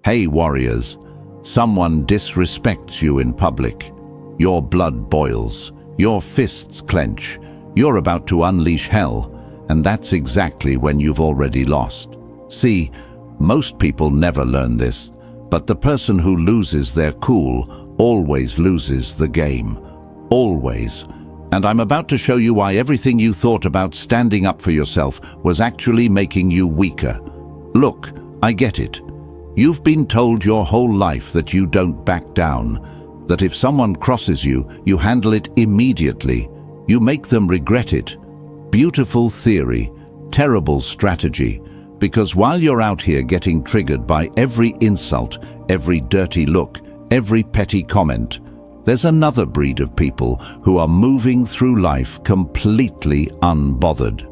Hey warriors, someone disrespects you in public. Your blood boils, your fists clench, you're about to unleash hell, and that's exactly when you've already lost. See, most people never learn this, but the person who loses their cool always loses the game. Always. And I'm about to show you why everything you thought about standing up for yourself was actually making you weaker. Look, I get it. You've been told your whole life that you don't back down, that if someone crosses you, you handle it immediately. You make them regret it. Beautiful theory, terrible strategy, because while you're out here getting triggered by every insult, every dirty look, every petty comment, there's another breed of people who are moving through life completely unbothered,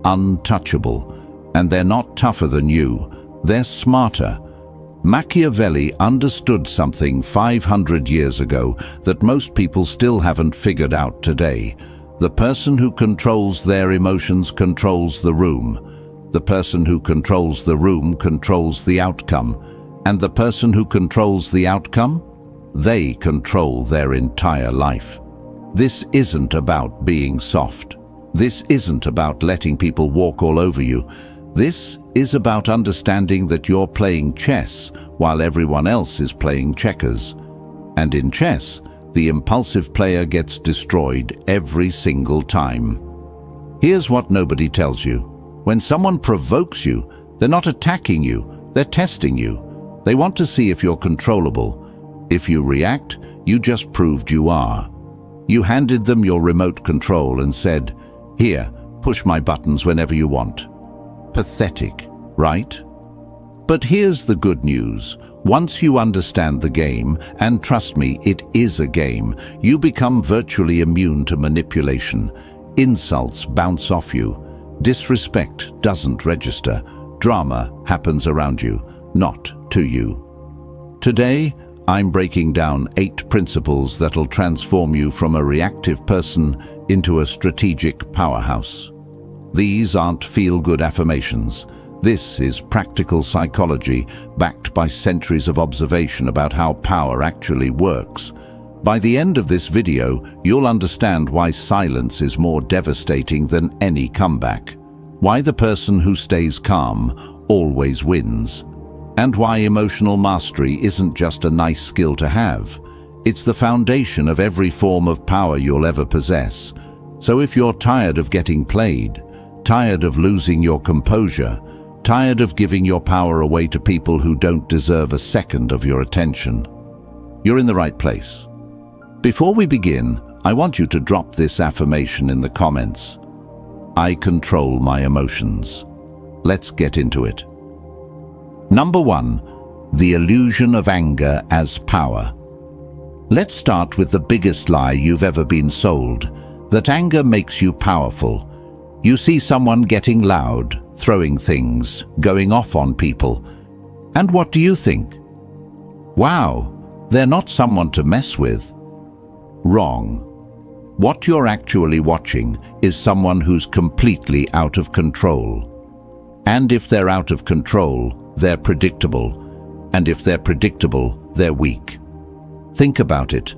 untouchable, and they're not tougher than you, they're smarter. Machiavelli understood something 500 years ago that most people still haven't figured out today. The person who controls their emotions controls the room. The person who controls the room controls the outcome. And the person who controls the outcome? They control their entire life. This isn't about being soft. This isn't about letting people walk all over you. This is about understanding that you're playing chess while everyone else is playing checkers. And in chess, the impulsive player gets destroyed every single time. Here's what nobody tells you. When someone provokes you, they're not attacking you, they're testing you. They want to see if you're controllable. If you react, you just proved you are. You handed them your remote control and said, "Here, push my buttons whenever you want." Pathetic, right? But here's the good news. Once you understand the game, and trust me, it is a game, you become virtually immune to manipulation. Insults bounce off you. Disrespect doesn't register. Drama happens around you, not to you. Today, I'm breaking down 8 principles that'll transform you from a reactive person into a strategic powerhouse. These aren't feel-good affirmations. This is practical psychology backed by centuries of observation about how power actually works. By the end of this video, you'll understand why silence is more devastating than any comeback, why the person who stays calm always wins, and why emotional mastery isn't just a nice skill to have. It's the foundation of every form of power you'll ever possess. So if you're tired of getting played, tired of losing your composure, tired of giving your power away to people who don't deserve a second of your attention, you're in the right place. Before we begin, I want you to drop this affirmation in the comments. I control my emotions. Let's get into it. Number 1, the illusion of anger as power. Let's start with the biggest lie you've ever been sold, that anger makes you powerful. You see someone getting loud, throwing things, going off on people. And what do you think? Wow, they're not someone to mess with. Wrong. What you're actually watching is someone who's completely out of control. And if they're out of control, they're predictable. And if they're predictable, they're weak. Think about it.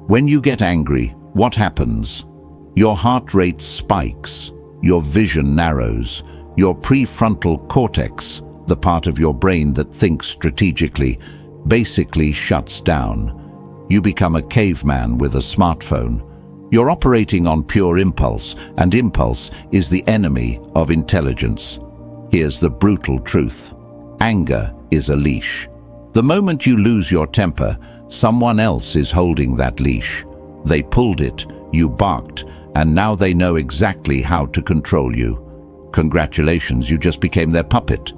When you get angry, what happens? Your heart rate spikes. Your vision narrows. Your prefrontal cortex, the part of your brain that thinks strategically, basically shuts down. You become a caveman with a smartphone. You're operating on pure impulse, and impulse is the enemy of intelligence. Here's the brutal truth. Anger is a leash. The moment you lose your temper, someone else is holding that leash. They pulled it, you barked, and now they know exactly how to control you. Congratulations, you just became their puppet.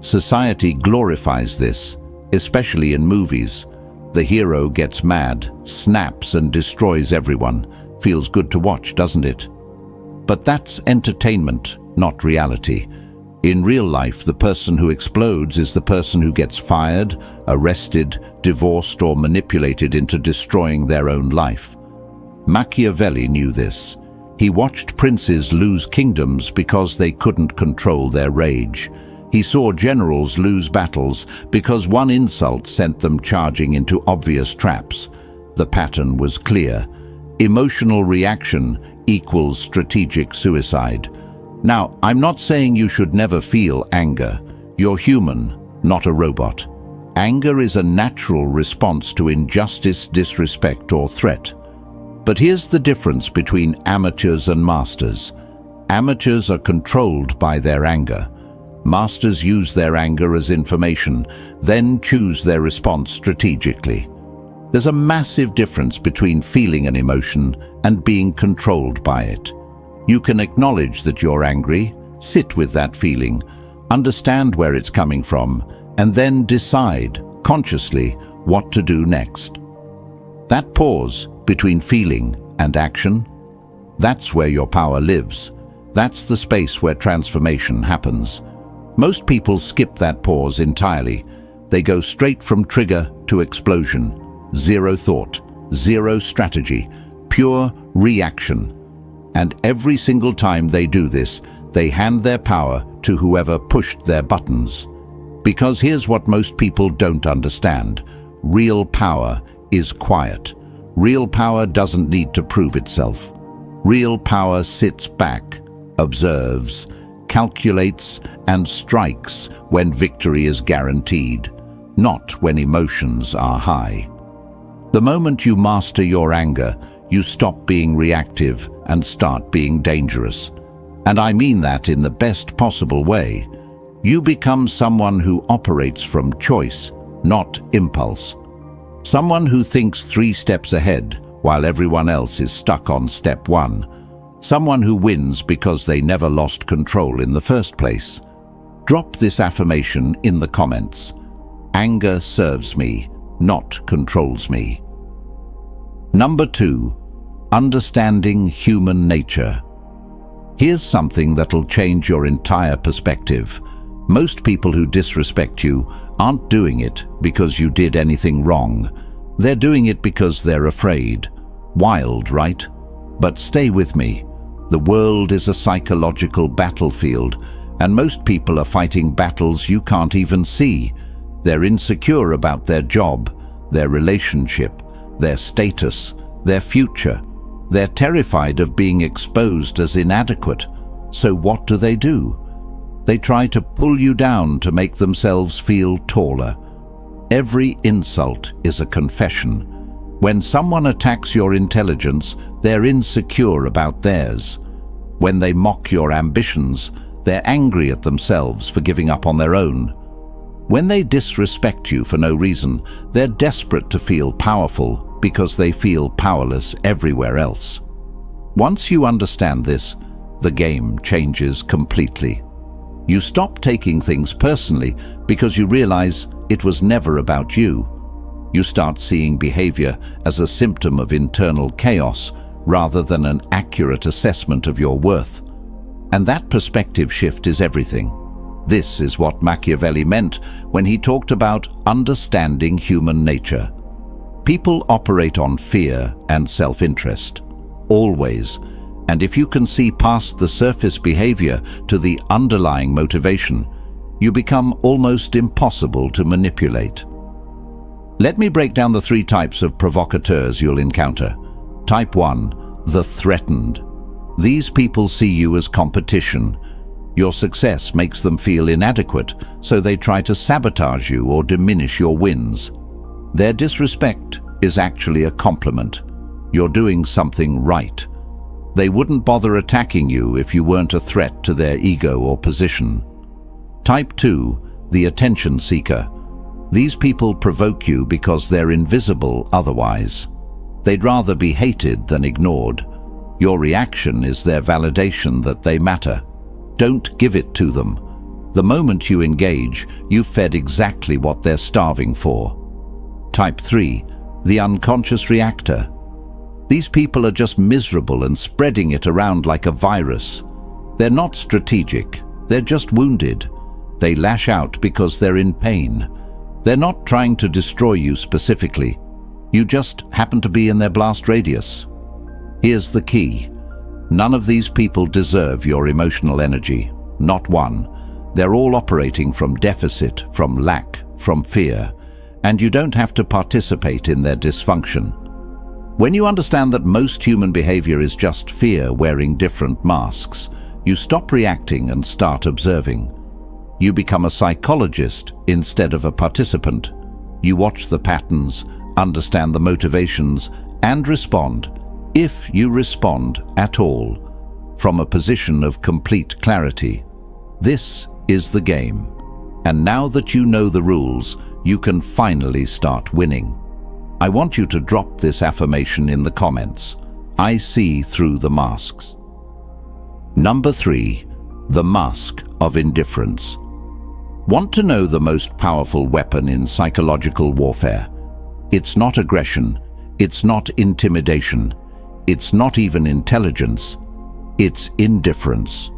Society glorifies this, especially in movies. The hero gets mad, snaps and destroys everyone. Feels good to watch, doesn't it? But that's entertainment, not reality. In real life, the person who explodes is the person who gets fired, arrested, divorced, or manipulated into destroying their own life. Machiavelli knew this. He watched princes lose kingdoms because they couldn't control their rage. He saw generals lose battles because one insult sent them charging into obvious traps. The pattern was clear. Emotional reaction equals strategic suicide. Now, I'm not saying you should never feel anger. You're human, not a robot. Anger is a natural response to injustice, disrespect, or threat. But here's the difference between amateurs and masters. Amateurs are controlled by their anger. Masters use their anger as information, then choose their response strategically. There's a massive difference between feeling an emotion and being controlled by it. You can acknowledge that you're angry, sit with that feeling, understand where it's coming from, and then decide, consciously, what to do next. That pause between feeling and action, that's where your power lives. That's the space where transformation happens. Most people skip that pause entirely. They go straight from trigger to explosion. Zero thought, zero strategy, pure reaction. And every single time they do this, they hand their power to whoever pushed their buttons. Because here's what most people don't understand. Real power is quiet. Real power doesn't need to prove itself. Real power sits back, observes, calculates, and strikes when victory is guaranteed, not when emotions are high. The moment you master your anger, you stop being reactive and start being dangerous. And I mean that in the best possible way. You become someone who operates from choice, not impulse. Someone who thinks 3 steps ahead while everyone else is stuck on step 1. Someone who wins because they never lost control in the first place. Drop this affirmation in the comments. Anger serves me, not controls me. Number 2. Understanding human nature. Here's something that'll change your entire perspective. Most people who disrespect you aren't doing it because you did anything wrong. They're doing it because they're afraid. Wild, right? But stay with me. The world is a psychological battlefield, and most people are fighting battles you can't even see. They're insecure about their job, their relationship, their status, their future. They're terrified of being exposed as inadequate. So what do? They try to pull you down to make themselves feel taller. Every insult is a confession. When someone attacks your intelligence, they're insecure about theirs. When they mock your ambitions, they're angry at themselves for giving up on their own. When they disrespect you for no reason, they're desperate to feel powerful because they feel powerless everywhere else. Once you understand this, the game changes completely. You stop taking things personally because you realize it was never about you. You start seeing behavior as a symptom of internal chaos rather than an accurate assessment of your worth. And that perspective shift is everything. This is what Machiavelli meant when he talked about understanding human nature. People operate on fear and self-interest, always. And if you can see past the surface behavior to the underlying motivation, you become almost impossible to manipulate. Let me break down the 3 types of provocateurs you'll encounter. Type 1, the threatened. These people see you as competition. Your success makes them feel inadequate, so they try to sabotage you or diminish your wins. Their disrespect is actually a compliment. You're doing something right. They wouldn't bother attacking you if you weren't a threat to their ego or position. Type 2, the attention seeker. These people provoke you because they're invisible otherwise. They'd rather be hated than ignored. Your reaction is their validation that they matter. Don't give it to them. The moment you engage, you've fed exactly what they're starving for. Type 3, the unconscious reactor. These people are just miserable and spreading it around like a virus. They're not strategic, they're just wounded. They lash out because they're in pain. They're not trying to destroy you specifically. You just happen to be in their blast radius. Here's the key. None of these people deserve your emotional energy. Not one. They're all operating from deficit, from lack, from fear, and you don't have to participate in their dysfunction. When you understand that most human behavior is just fear wearing different masks, you stop reacting and start observing. You become a psychologist instead of a participant. You watch the patterns, understand the motivations, and respond, if you respond at all, from a position of complete clarity. This is the game. And now that you know the rules, you can finally start winning. I want you to drop this affirmation in the comments. I see through the masks. Number 3. The mask of indifference. Want to know the most powerful weapon in psychological warfare? It's not aggression, it's not intimidation, it's not even intelligence, it's indifference.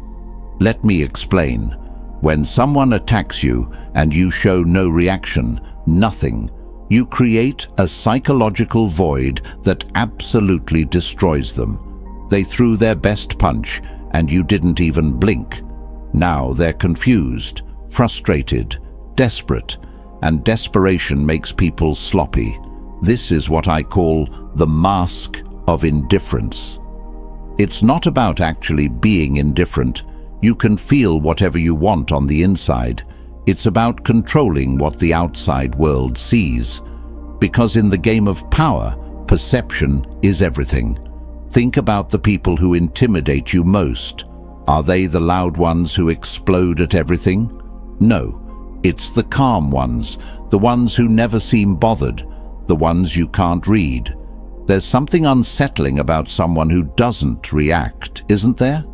Let me explain. When someone attacks you and you show no reaction, nothing, you create a psychological void that absolutely destroys them. They threw their best punch and you didn't even blink. Now they're confused, frustrated, desperate, and desperation makes people sloppy. This is what I call the mask of indifference. It's not about actually being indifferent. You can feel whatever you want on the inside. It's about controlling what the outside world sees. Because in the game of power, perception is everything. Think about the people who intimidate you most. Are they the loud ones who explode at everything? No, it's the calm ones, the ones who never seem bothered, the ones you can't read. There's something unsettling about someone who doesn't react, isn't there?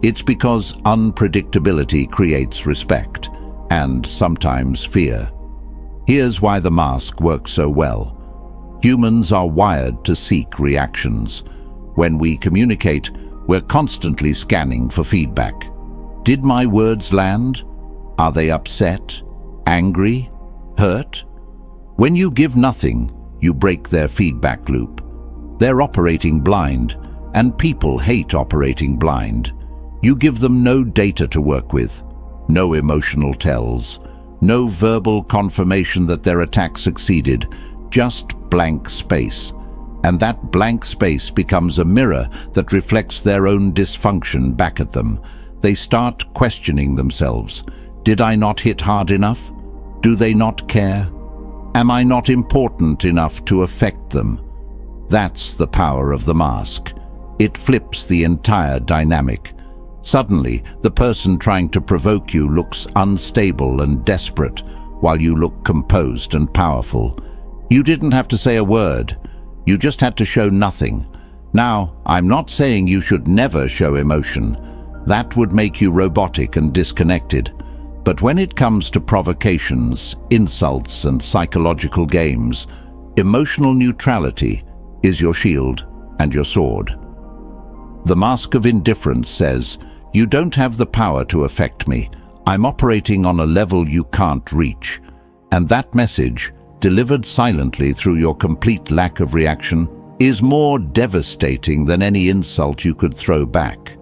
It's because unpredictability creates respect, and sometimes fear. Here's why the mask works so well. Humans are wired to seek reactions. When we communicate, we're constantly scanning for feedback. Did my words land? Are they upset, angry, hurt? When you give nothing, you break their feedback loop. They're operating blind, and people hate operating blind. You give them no data to work with, no emotional tells, no verbal confirmation that their attack succeeded, just blank space. And that blank space becomes a mirror that reflects their own dysfunction back at them. They start questioning themselves. Did I not hit hard enough? Do they not care? Am I not important enough to affect them? That's the power of the mask. It flips the entire dynamic. Suddenly, the person trying to provoke you looks unstable and desperate, while you look composed and powerful. You didn't have to say a word. You just had to show nothing. Now, I'm not saying you should never show emotion. That would make you robotic and disconnected. But when it comes to provocations, insults, and psychological games, emotional neutrality is your shield and your sword. The mask of indifference says, you don't have the power to affect me. I'm operating on a level you can't reach. And that message, delivered silently through your complete lack of reaction, is more devastating than any insult you could throw back.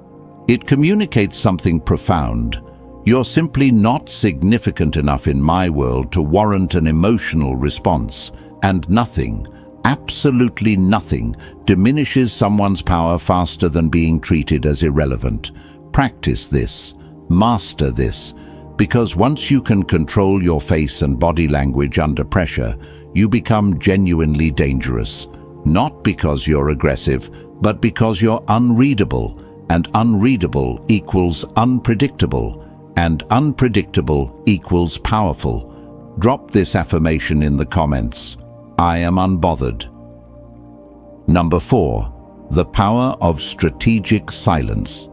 It communicates something profound. You're simply not significant enough in my world to warrant an emotional response, and nothing, absolutely nothing, diminishes someone's power faster than being treated as irrelevant. Practice this, master this, because once you can control your face and body language under pressure, you become genuinely dangerous. Not because you're aggressive, but because you're unreadable, and unreadable equals unpredictable, and unpredictable equals powerful. Drop this affirmation in the comments. I am unbothered. Number 4. The power of strategic silence.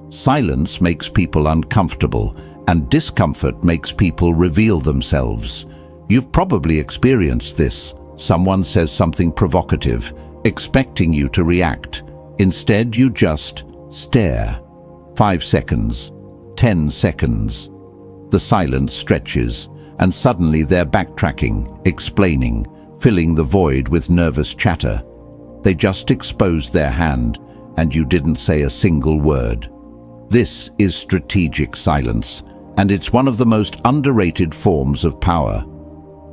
Silence makes people uncomfortable, and discomfort makes people reveal themselves. You've probably experienced this. Someone says something provocative, expecting you to react. Instead, you just stare. 5 seconds, 10 seconds. The silence stretches, and suddenly they're backtracking, explaining, filling the void with nervous chatter. They just exposed their hand, and you didn't say a single word. This is strategic silence, and it's one of the most underrated forms of power.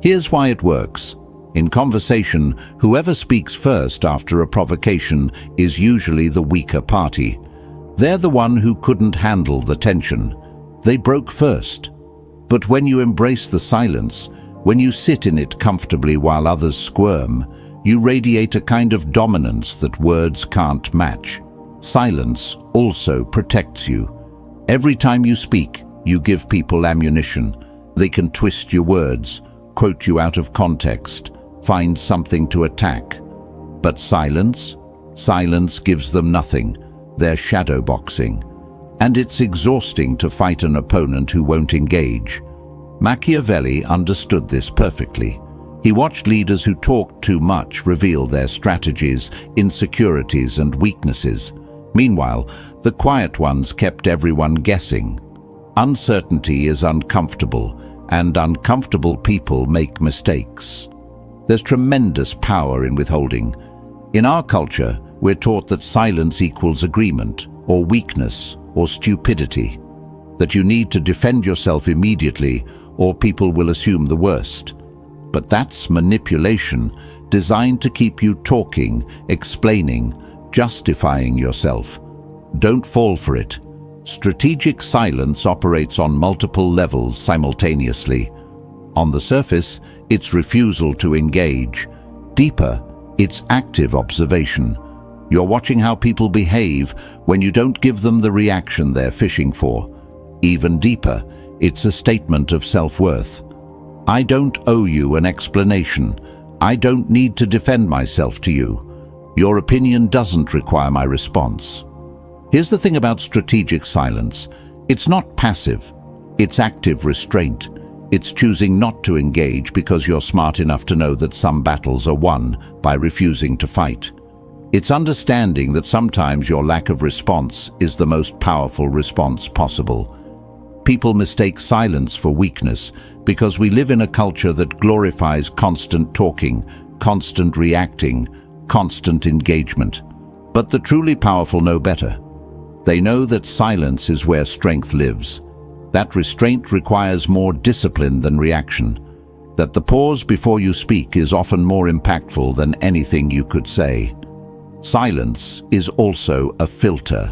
Here's why it works. In conversation, whoever speaks first after a provocation is usually the weaker party. They're the one who couldn't handle the tension. They broke first. But when you embrace the silence, when you sit in it comfortably while others squirm, you radiate a kind of dominance that words can't match. Silence also protects you. Every time you speak, you give people ammunition. They can twist your words, quote you out of context, find something to attack. But silence gives them nothing. They're shadowboxing. And it's exhausting to fight an opponent who won't engage. Machiavelli understood this perfectly. He watched leaders who talked too much reveal their strategies, insecurities, and weaknesses. Meanwhile, the quiet ones kept everyone guessing. Uncertainty is uncomfortable, and uncomfortable people make mistakes. There's tremendous power in withholding. In our culture, we're taught that silence equals agreement, or weakness, or stupidity. That you need to defend yourself immediately, or people will assume the worst. But that's manipulation, designed to keep you talking, explaining, justifying yourself. Don't fall for it. Strategic silence operates on multiple levels simultaneously. On the surface, it's refusal to engage. Deeper, it's active observation. You're watching how people behave when you don't give them the reaction they're fishing for. Even deeper, it's a statement of self-worth. I don't owe you an explanation. I don't need to defend myself to you. Your opinion doesn't require my response. Here's the thing about strategic silence. It's not passive. It's active restraint. It's choosing not to engage because you're smart enough to know that some battles are won by refusing to fight. It's understanding that sometimes your lack of response is the most powerful response possible. People mistake silence for weakness because we live in a culture that glorifies constant talking, constant reacting, constant engagement. But the truly powerful know better. They know that silence is where strength lives. That restraint requires more discipline than reaction. That the pause before you speak is often more impactful than anything you could say. Silence is also a filter.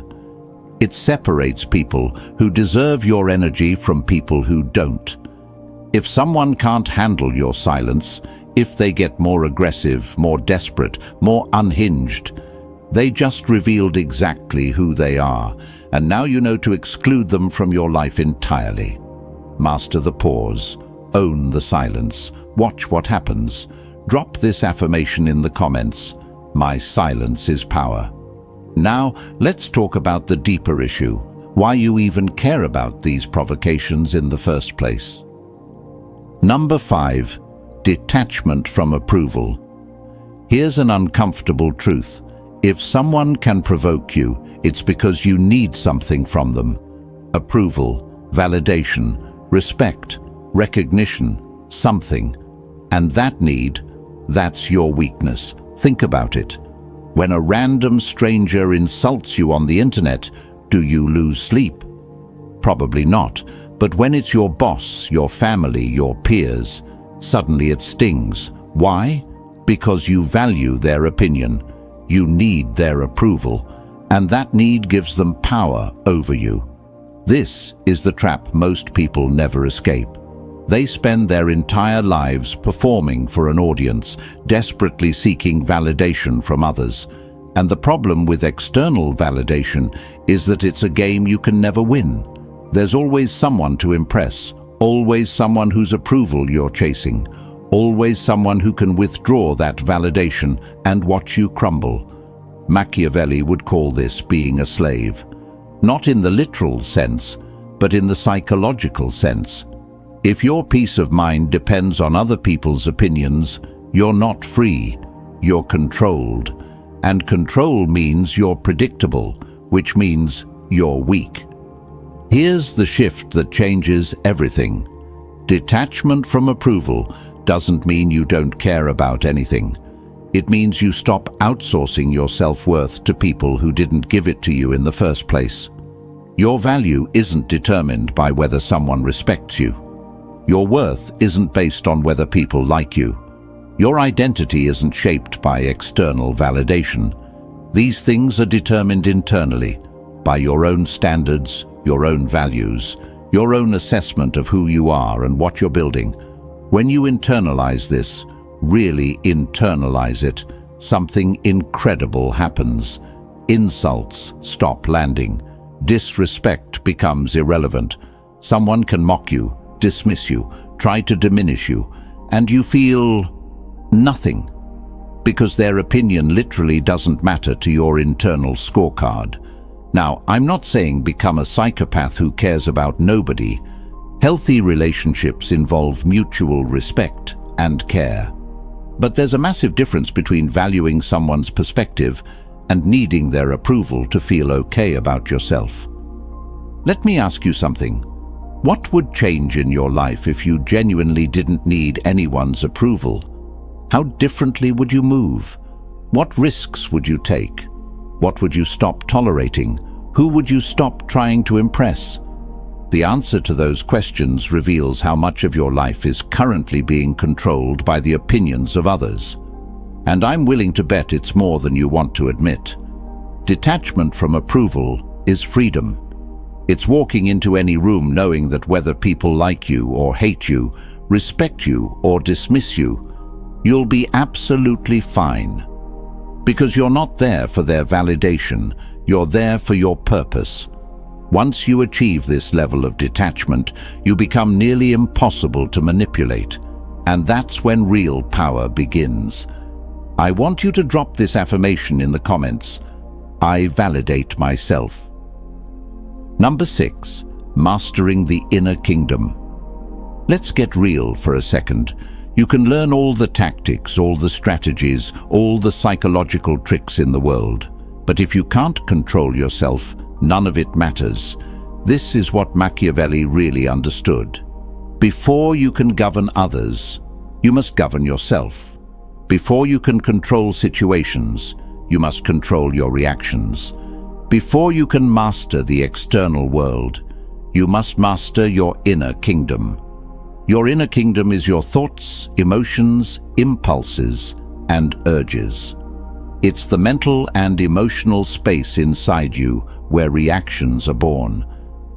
It separates people who deserve your energy from people who don't. If someone can't handle your silence, if they get more aggressive, more desperate, more unhinged, they just revealed exactly who they are, and now you know to exclude them from your life entirely. Master the pause. Own the silence. Watch what happens. Drop this affirmation in the comments. My silence is power. Now, let's talk about the deeper issue, why you even care about these provocations in the first place. Number 5. Detachment from approval. Here's an uncomfortable truth. If someone can provoke you, it's because you need something from them. Approval, validation, respect, recognition, something. And that need, that's your weakness. Think about it. When a random stranger insults you on the internet, do you lose sleep? Probably not. But when it's your boss, your family, your peers, suddenly it stings. Why? Because you value their opinion. You need their approval. And that need gives them power over you. This is the trap most people never escape. They spend their entire lives performing for an audience, desperately seeking validation from others. And the problem with external validation is that it's a game you can never win. There's always someone to impress, always someone whose approval you're chasing, always someone who can withdraw that validation and watch you crumble. Machiavelli would call this being a slave. Not in the literal sense, but in the psychological sense. If your peace of mind depends on other people's opinions, you're not free, you're controlled. And control means you're predictable, which means you're weak. Here's the shift that changes everything. Detachment from approval doesn't mean you don't care about anything. It means you stop outsourcing your self-worth to people who didn't give it to you in the first place. Your value isn't determined by whether someone respects you. Your worth isn't based on whether people like you. Your identity isn't shaped by external validation. These things are determined internally, by your own standards, your own values, your own assessment of who you are and what you're building. When you internalize this, really internalize it, something incredible happens. Insults stop landing. Disrespect becomes irrelevant. Someone can mock you, dismiss you, try to diminish you, and you feel nothing, because their opinion literally doesn't matter to your internal scorecard. Now, I'm not saying become a psychopath who cares about nobody. Healthy relationships involve mutual respect and care. But there's a massive difference between valuing someone's perspective and needing their approval to feel okay about yourself. Let me ask you something. What would change in your life if you genuinely didn't need anyone's approval? How differently would you move? What risks would you take? What would you stop tolerating? Who would you stop trying to impress? The answer to those questions reveals how much of your life is currently being controlled by the opinions of others. And I'm willing to bet it's more than you want to admit. Detachment from approval is freedom. It's walking into any room knowing that whether people like you or hate you, respect you or dismiss you, you'll be absolutely fine. Because you're not there for their validation, you're there for your purpose. Once you achieve this level of detachment, you become nearly impossible to manipulate. And that's when real power begins. I want you to drop this affirmation in the comments. I validate myself. Number 6, mastering the inner kingdom. Let's get real for a second. You can learn all the tactics, all the strategies, all the psychological tricks in the world. But if you can't control yourself, none of it matters. This is what Machiavelli really understood. Before you can govern others, you must govern yourself. Before you can control situations, you must control your reactions. Before you can master the external world, you must master your inner kingdom. Your inner kingdom is your thoughts, emotions, impulses, and urges. It's the mental and emotional space inside you where reactions are born.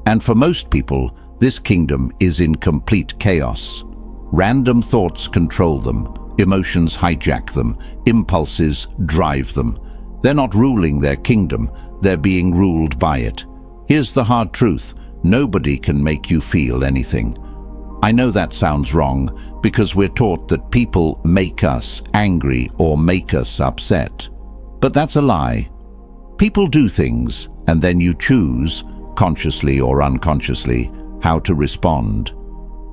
And for most people, this kingdom is in complete chaos. Random thoughts control them, emotions hijack them, impulses drive them. They're not ruling their kingdom, they're being ruled by it. Here's the hard truth: nobody can make you feel anything. I know that sounds wrong, because we're taught that people make us angry or make us upset. But that's a lie. People do things, and then you choose, consciously or unconsciously, how to respond.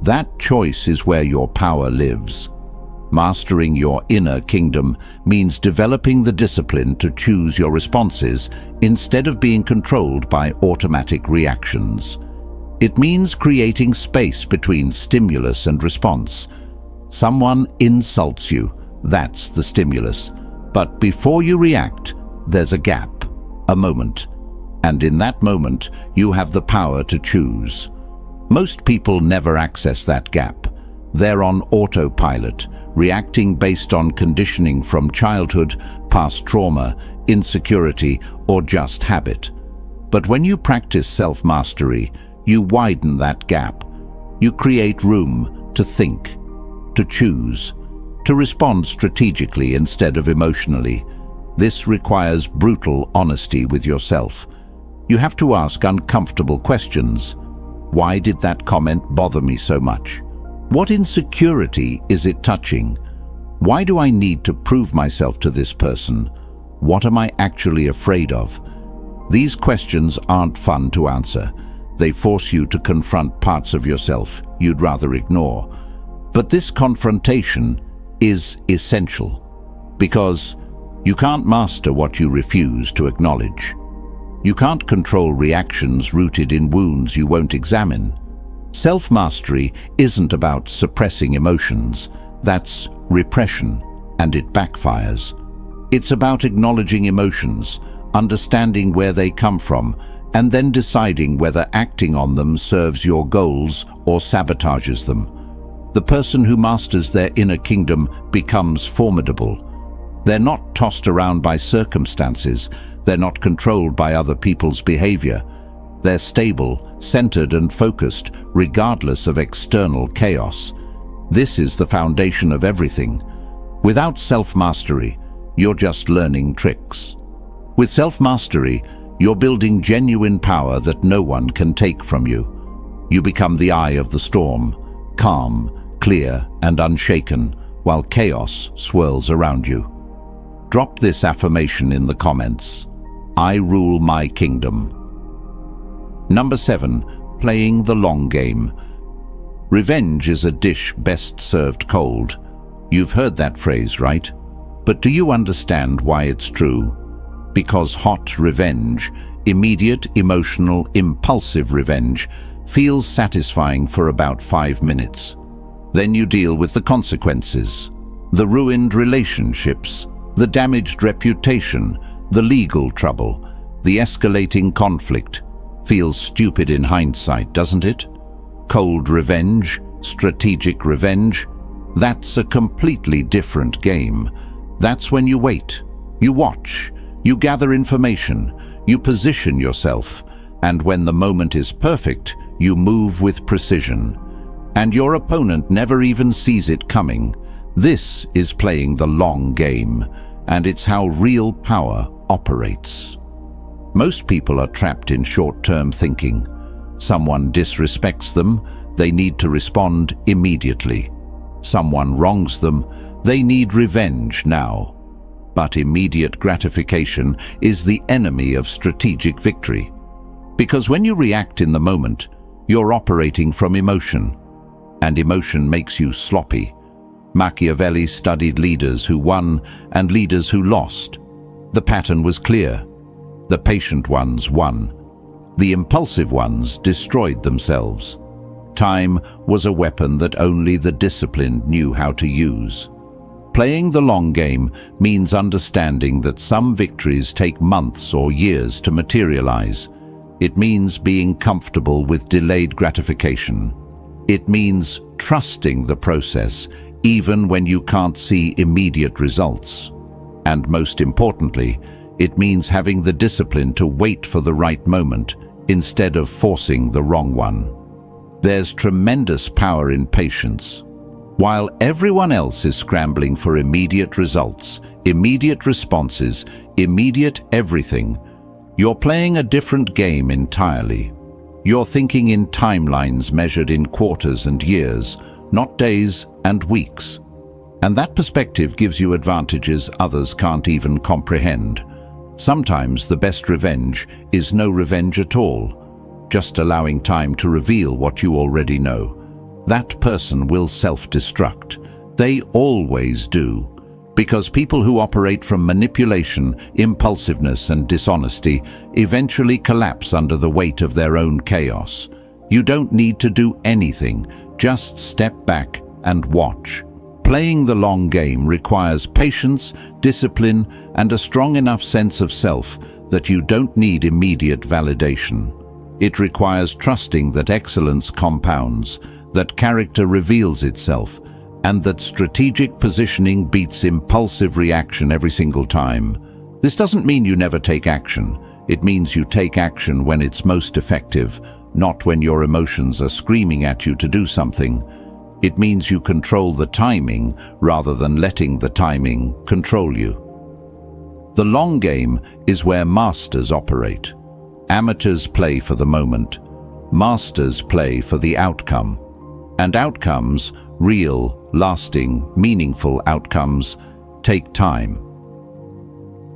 That choice is where your power lives. Mastering your inner kingdom means developing the discipline to choose your responses instead of being controlled by automatic reactions. It means creating space between stimulus and response. Someone insults you, that's the stimulus. But before you react, there's a gap, a moment. And in that moment, you have the power to choose. Most people never access that gap. They're on autopilot, reacting based on conditioning from childhood, past trauma, insecurity, or just habit. But when you practice self-mastery, you widen that gap. You create room to think, to choose, to respond strategically instead of emotionally. This requires brutal honesty with yourself. You have to ask uncomfortable questions. Why did that comment bother me so much? What insecurity is it touching? Why do I need to prove myself to this person? What am I actually afraid of? These questions aren't fun to answer. They force you to confront parts of yourself you'd rather ignore. But this confrontation is essential, because you can't master what you refuse to acknowledge. You can't control reactions rooted in wounds you won't examine. Self-mastery isn't about suppressing emotions. That's repression, and it backfires. It's about acknowledging emotions, understanding where they come from, and then deciding whether acting on them serves your goals or sabotages them. The person who masters their inner kingdom becomes formidable. They're not tossed around by circumstances. They're not controlled by other people's behavior. They're stable, centered, and focused, regardless of external chaos. This is the foundation of everything. Without self-mastery, you're just learning tricks. With self-mastery, you're building genuine power that no one can take from you. You become the eye of the storm, calm, clear, and unshaken, while chaos swirls around you. Drop this affirmation in the comments. I rule my kingdom. Number 7. Playing the long game. Revenge is a dish best served cold. You've heard that phrase, right? But do you understand why it's true? Because hot revenge, immediate, emotional, impulsive revenge, feels satisfying for about 5 minutes. Then you deal with the consequences. The ruined relationships, the damaged reputation, the legal trouble, the escalating conflict. Feels stupid in hindsight, doesn't it? Cold revenge, strategic revenge, that's a completely different game. That's when you wait, you watch, you gather information, you position yourself, and when the moment is perfect, you move with precision. And your opponent never even sees it coming. This is playing the long game, and it's how real power operates. Most people are trapped in short-term thinking. Someone disrespects them, they need to respond immediately. Someone wrongs them, they need revenge now. But immediate gratification is the enemy of strategic victory. Because when you react in the moment, you're operating from emotion, and emotion makes you sloppy. Machiavelli studied leaders who won and leaders who lost. The pattern was clear. The patient ones won. The impulsive ones destroyed themselves. Time was a weapon that only the disciplined knew how to use. Playing the long game means understanding that some victories take months or years to materialize. It means being comfortable with delayed gratification. It means trusting the process, even when you can't see immediate results. And most importantly, it means having the discipline to wait for the right moment instead of forcing the wrong one. There's tremendous power in patience. While everyone else is scrambling for immediate results, immediate responses, immediate everything, you're playing a different game entirely. You're thinking in timelines measured in quarters and years, not days and weeks. And that perspective gives you advantages others can't even comprehend. Sometimes the best revenge is no revenge at all, just allowing time to reveal what you already know. That person will self-destruct. They always do. Because people who operate from manipulation, impulsiveness, and dishonesty eventually collapse under the weight of their own chaos. You don't need to do anything, just step back and watch. Playing the long game requires patience, discipline, and a strong enough sense of self that you don't need immediate validation. It requires trusting that excellence compounds, that character reveals itself, and that strategic positioning beats impulsive reaction every single time. This doesn't mean you never take action. It means you take action when it's most effective, not when your emotions are screaming at you to do something. It means you control the timing rather than letting the timing control you. The long game is where masters operate. Amateurs play for the moment. Masters play for the outcome. And outcomes, real, lasting, meaningful outcomes, take time.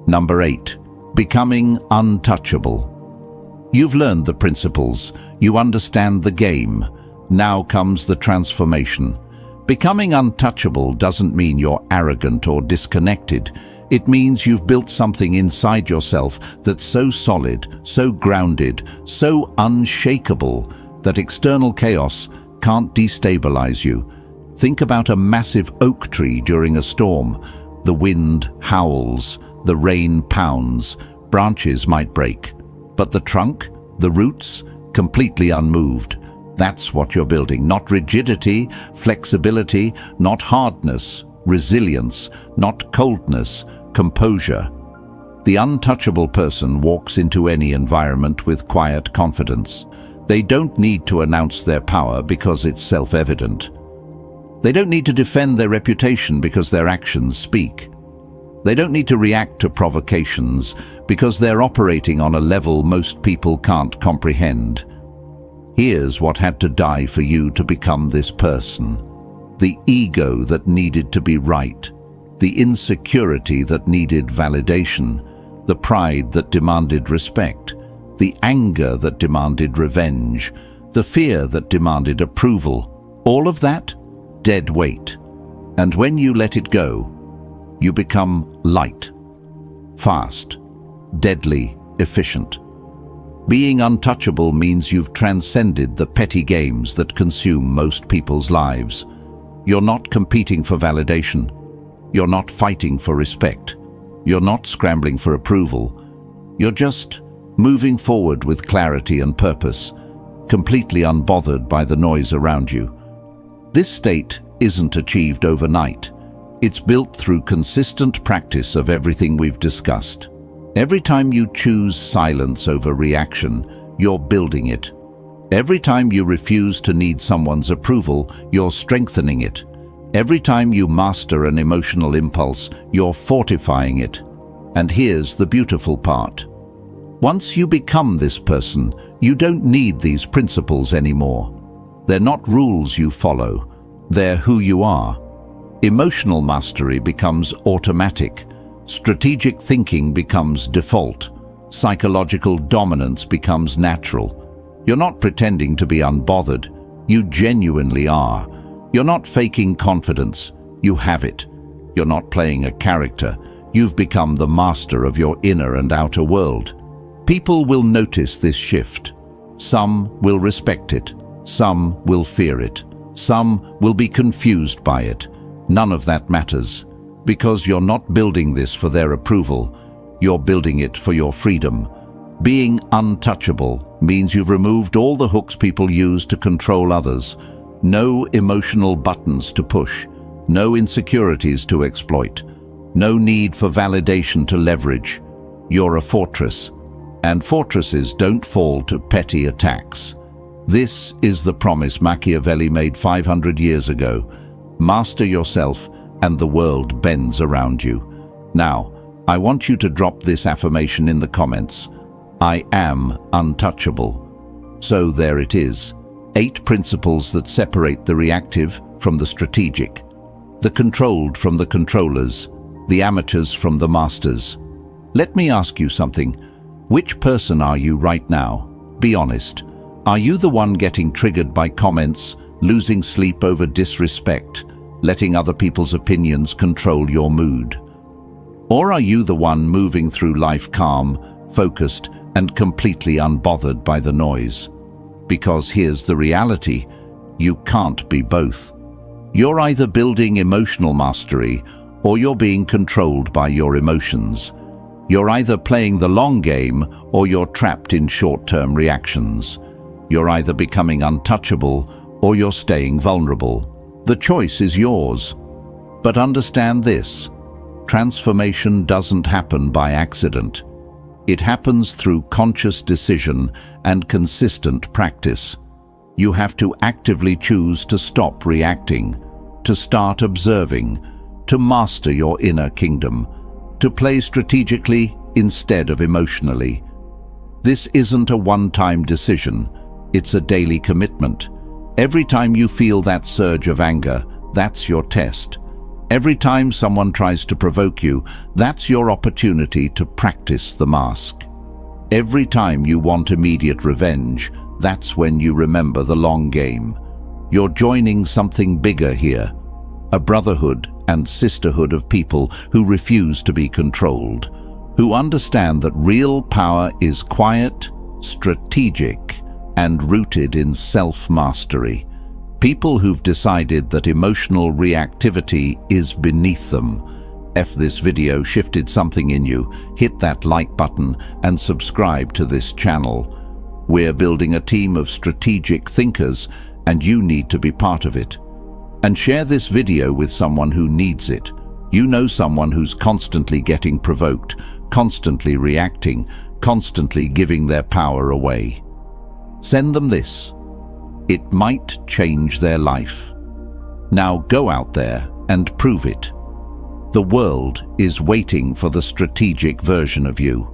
Number 8. Becoming untouchable. You've learned the principles. You understand the game. Now comes the transformation. Becoming untouchable doesn't mean you're arrogant or disconnected. It means you've built something inside yourself that's so solid, so grounded, so unshakable that external chaos can't destabilize you. Think about a massive oak tree during a storm. The wind howls, the rain pounds, branches might break. But the trunk, The roots, completely unmoved. That's what you're building. Not rigidity, flexibility, not hardness, resilience, not coldness, composure. The untouchable person walks into any environment with quiet confidence. They don't need to announce their power because it's self-evident. They don't need to defend their reputation because their actions speak. They don't need to react to provocations because they're operating on a level most people can't comprehend. Here's what had to die for you to become this person. The ego that needed to be right, the insecurity that needed validation, the pride that demanded respect, the anger that demanded revenge, the fear that demanded approval. All of that, dead weight. And when you let it go, you become light, fast, deadly, efficient. Being untouchable means you've transcended the petty games that consume most people's lives. You're not competing for validation. You're not fighting for respect. You're not scrambling for approval. You're just moving forward with clarity and purpose, completely unbothered by the noise around you. This state isn't achieved overnight. It's built through consistent practice of everything we've discussed. Every time you choose silence over reaction, you're building it. Every time you refuse to need someone's approval, you're strengthening it. Every time you master an emotional impulse, you're fortifying it. And here's the beautiful part. Once you become this person, you don't need these principles anymore. They're not rules you follow. They're who you are. Emotional mastery becomes automatic. Strategic thinking becomes default. Psychological dominance becomes natural. You're not pretending to be unbothered. You genuinely are. You're not faking confidence. You have it. You're not playing a character. You've become the master of your inner and outer world. People will notice this shift. Some will respect it. Some will fear it. Some will be confused by it. None of that matters, because you're not building this for their approval. You're building it for your freedom. Being untouchable means you've removed all the hooks people use to control others. No emotional buttons to push. No insecurities to exploit. No need for validation to leverage. You're a fortress, and fortresses don't fall to petty attacks. This is the promise Machiavelli made 500 years ago. Master yourself, and the world bends around you. Now, I want you to drop this affirmation in the comments. I am untouchable. So there it is. 8 principles that separate the reactive from the strategic, the controlled from the controllers, the amateurs from the masters. Let me ask you something. Which person are you right now? Be honest. Are you the one getting triggered by comments, losing sleep over disrespect, letting other people's opinions control your mood? Or are you the one moving through life calm, focused, and completely unbothered by the noise? Because here's the reality, you can't be both. You're either building emotional mastery, or you're being controlled by your emotions. You're either playing the long game, or you're trapped in short-term reactions. You're either becoming untouchable, or you're staying vulnerable. The choice is yours. But understand this, transformation doesn't happen by accident. It happens through conscious decision and consistent practice. You have to actively choose to stop reacting, to start observing, to master your inner kingdom, to play strategically instead of emotionally. This isn't a one-time decision, it's a daily commitment. Every time you feel that surge of anger, that's your test. Every time someone tries to provoke you, that's your opportunity to practice the mask. Every time you want immediate revenge, that's when you remember the long game. You're joining something bigger here, a brotherhood and sisterhood of people who refuse to be controlled, who understand that real power is quiet, strategic, and rooted in self-mastery. People who've decided that emotional reactivity is beneath them. If this video shifted something in you, hit that like button and subscribe to this channel. We're building a team of strategic thinkers, and you need to be part of it. And share this video with someone who needs it. You know someone who's constantly getting provoked, constantly reacting, constantly giving their power away. Send them this. It might change their life. Now go out there and prove it. The world is waiting for the strategic version of you.